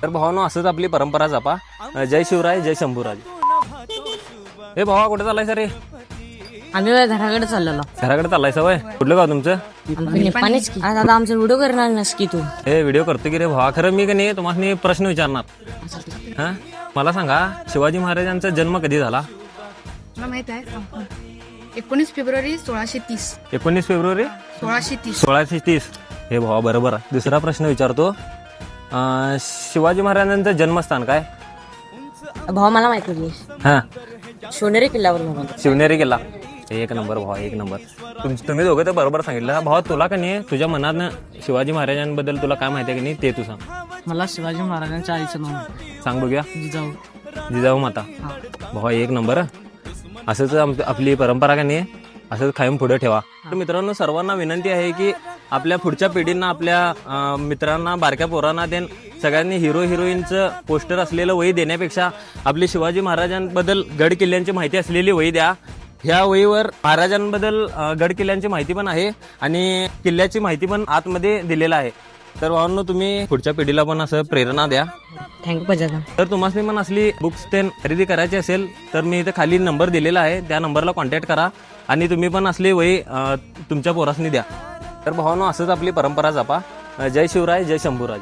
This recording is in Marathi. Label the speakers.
Speaker 1: तर भावानो असंच आपली परंपरा जपा. जय शिवराय, जय शंभूराज. हे भावा कुठे चाललाय सर?
Speaker 2: आम्ही घराकडे चाललेलो.
Speaker 1: घराकडे चाललाय सवय? कुठलं गाव तुमचं?
Speaker 2: निप्पाणीच की. आता आमचा व्हिडिओ करणार नस की तू.
Speaker 1: हे व्हिडिओ करतो की रे भावा. खरं मी का नाही तुम्हाला प्रश्न विचारणार. हा मला सांगा, शिवाजी महाराजांचा जन्म कधी झाला?
Speaker 3: मला माहित आहे 19 फेब्रुवारी 1630.
Speaker 1: 19 फेब्रुवारी
Speaker 3: 1630.
Speaker 1: 1630. हे भावा बरोबर आहे. दुसरा प्रश्न विचारतो. शिवाजी महाराजांचं जन्मस्थान काय?
Speaker 2: भाऊ मला माहिती होती.
Speaker 1: हा
Speaker 2: शिवनेरी किल्ल्यावर म्हणून.
Speaker 1: शिवनेरी किल्ला. एक नंबर भावा, एक नंबर. तुम्ही दोघं तर बरोबर सांगितलं. भावा तुला का नाही तुझ्या मनात शिवाजी महाराजांबद्दल तुला काय माहिती आहे की नाही ते तू सांग.
Speaker 2: मला शिवाजी महाराजांच्या आईचं नाव
Speaker 1: सांग बघूया.
Speaker 2: जिजाऊ.
Speaker 1: जिजाऊ माता. भावा एक नंबर. असंच आपली परंपरा का नाही असंच कायम पुढे ठेवा. तर मित्रांनो सर्वांना विनंती आहे की आपल्या पुढच्या पिढींना, आपल्या मित्रांना, बारक्या पोरांना देन सगळ्यांनी हिरो हिरोईनचं पोस्टर असलेलं वही देण्यापेक्षा आपली शिवाजी महाराजांबद्दल गड किल्ल्यांची माहिती असलेली वही द्या. ह्या वहीवर महाराजांबद्दल गड किल्ल्यांची माहिती पण आहे आणि किल्ल्याची माहिती पण आतमध्ये दिलेलं आहे. तर भावांनो तुम्ही पुढच्या पिढीला पण असं प्रेरणा द्या.
Speaker 2: थँक्यू पजादा.
Speaker 1: तर तुम्हाला पण असली बुक्स ते खरेदी करायची असेल तर मी इथे खाली नंबर दिलेला आहे, त्या नंबरला कॉन्टॅक्ट करा आणि तुम्ही पण असली वही तुमच्या पोरासनी द्या. तर भावांनो असंच आपली परंपरा जपा. जय शिवराय, जय शंभूराज.